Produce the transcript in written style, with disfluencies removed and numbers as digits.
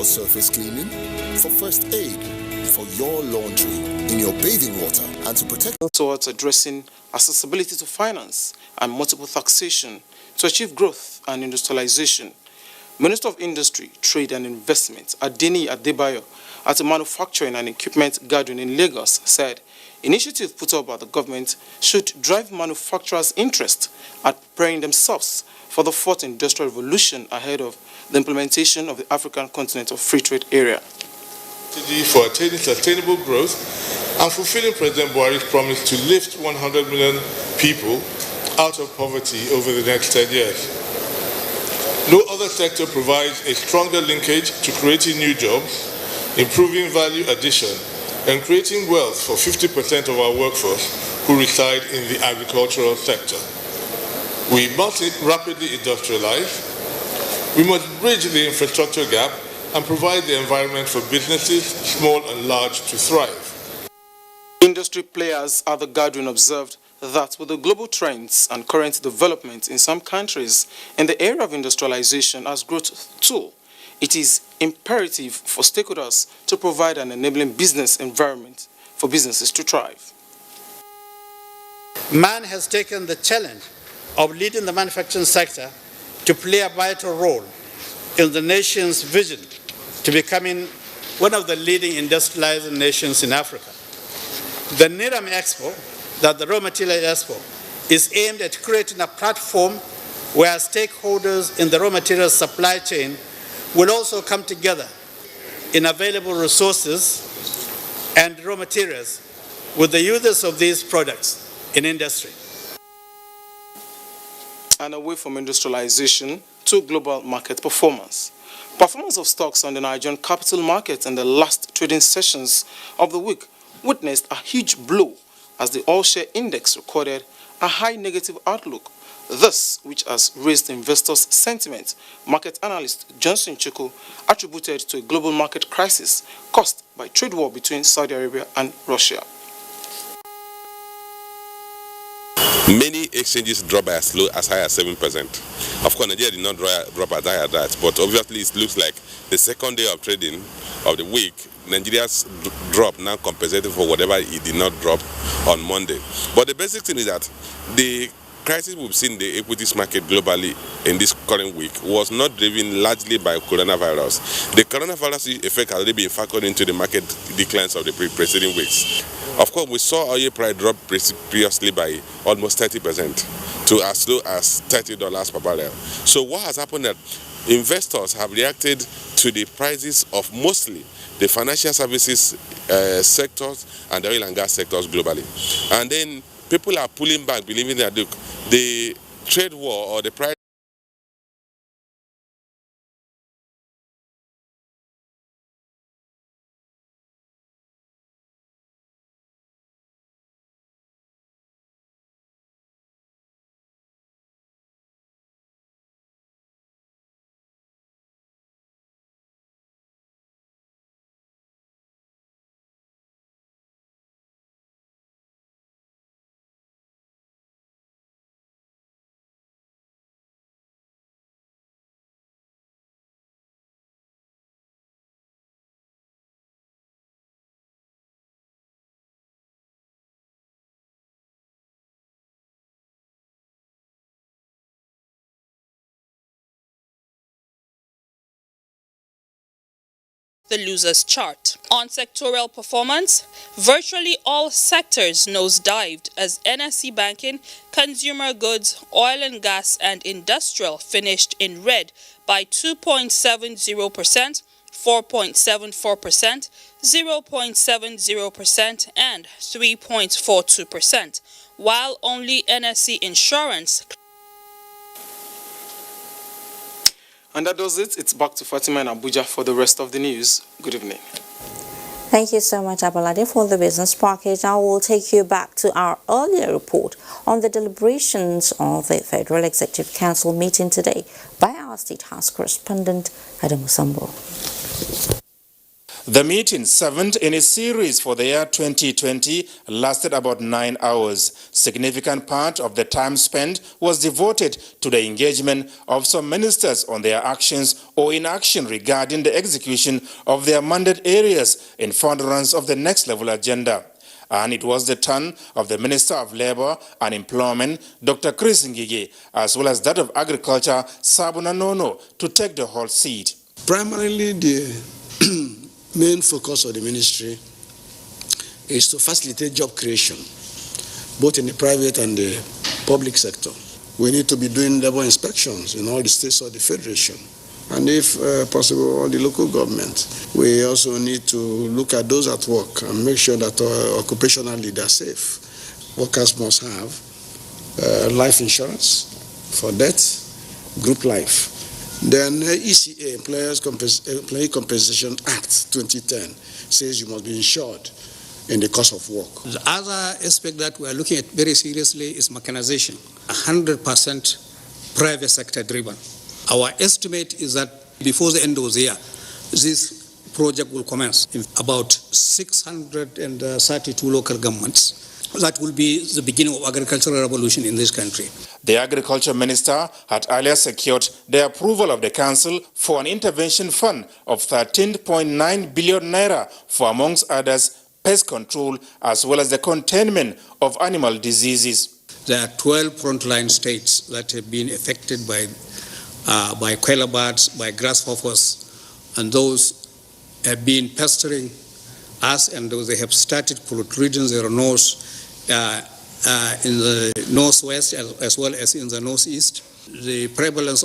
for surface cleaning, for first aid, for your laundry, in your bathing water, and to protect towards addressing accessibility to finance and multiple taxation to achieve growth and industrialization. Minister of Industry, Trade and Investment, Adeni Adebayo, at a manufacturing and equipment gathering in Lagos, said initiatives put up by the government should drive manufacturers' interest at preparing themselves for the fourth industrial revolution ahead of the implementation of the African Continental Free Trade Area. For attaining sustainable growth and fulfilling President Buhari's promise to lift 100 million people out of poverty over the next 10 years. No other sector provides a stronger linkage to creating new jobs, improving value addition, and creating wealth for 50% of our workforce who reside in the agricultural sector. We must rapidly industrialize. We must bridge the infrastructure gap and provide the environment for businesses, small and large, to thrive. Industry players at the gathering observed that with the global trends and current developments in some countries in the area of industrialization as growth tool, it is imperative for stakeholders to provide an enabling business environment for businesses to thrive. Man has taken the challenge of leading the manufacturing sector to play a vital role in the nation's vision to becoming one of the leading industrializing nations in Africa. The NIRAM Expo, the Raw Material Expo, is aimed at creating a platform where stakeholders in the raw material supply chain will also come together in available resources and raw materials with the users of these products in industry. And away from industrialization to global market performance. Performance of stocks on the Nigerian capital market in the last trading sessions of the week witnessed a huge blow as the all-share index recorded a high negative outlook. This, which has raised investors' sentiment, market analyst Johnson Chuku attributed to a global market crisis caused by trade war between Saudi Arabia and Russia. Many exchanges dropped by as high as 7%. Of course, Nigeria did not drop as high as that, but obviously it looks like the second day of trading of the week, Nigeria's drop now compensated for whatever it did not drop on Monday. But the basic thing is that the crisis we've seen in the equities market globally in this current week was not driven largely by coronavirus. The coronavirus effect has already been factored into the market declines of the preceding weeks. Of course, we saw oil price drop previously by almost 30% to as low as $30 per barrel. So what has happened that investors have reacted to the prices of mostly the financial services sectors and the oil and gas sectors globally. And then people are pulling back, believing that look, the trade war or the price the losers chart. On sectoral performance, virtually all sectors nosedived as NSE banking, consumer goods, oil and gas and industrial finished in red by 2.70%, 4.74%, 0.70% and 3.42%, while only NSE Insurance. And that does it. It's back to Fatima in Abuja for the rest of the news. Good evening. Thank you so much, Abalade, for the business package. Now we'll take you back to our earlier report on the deliberations of the Federal Executive Council meeting today by our State House correspondent, Adam Sambo. The meeting, seventh in a series for the year 2020, lasted about 9 hours. Significant part of the time spent was devoted to the engagement of some ministers on their actions or inaction regarding the execution of their mandate areas in furtherance of the next level agenda. And it was the turn of the Minister of Labour and Employment, Dr. Chris Ngige, as well as that of Agriculture, Sabuna Nono, to take the whole seat. Primarily, the main focus of the ministry is to facilitate job creation, both in the private and the public sector. We need to be doing labor inspections in all the states of the Federation, and if possible, all the local governments. We also need to look at those at work and make sure that occupational leaders are safe. Workers must have life insurance for death, group life. Then ECA, Employee Compensation Act 2010, says you must be insured in the course of work. The other aspect that we are looking at very seriously is mechanization, 100% private sector driven. Our estimate is that before the end of the year, this project will commence in about 632 local governments. That will be the beginning of agricultural revolution in this country. The Agriculture Minister had earlier secured the approval of the Council for an intervention fund of 13.9 billion naira for, amongst others, pest control as well as the containment of animal diseases. There are 12 frontline states that have been affected by queller birds, by grasshoppers, and those have been pestering us, and those they have started clothriding their nose in the northwest as well as in the northeast. The prevalence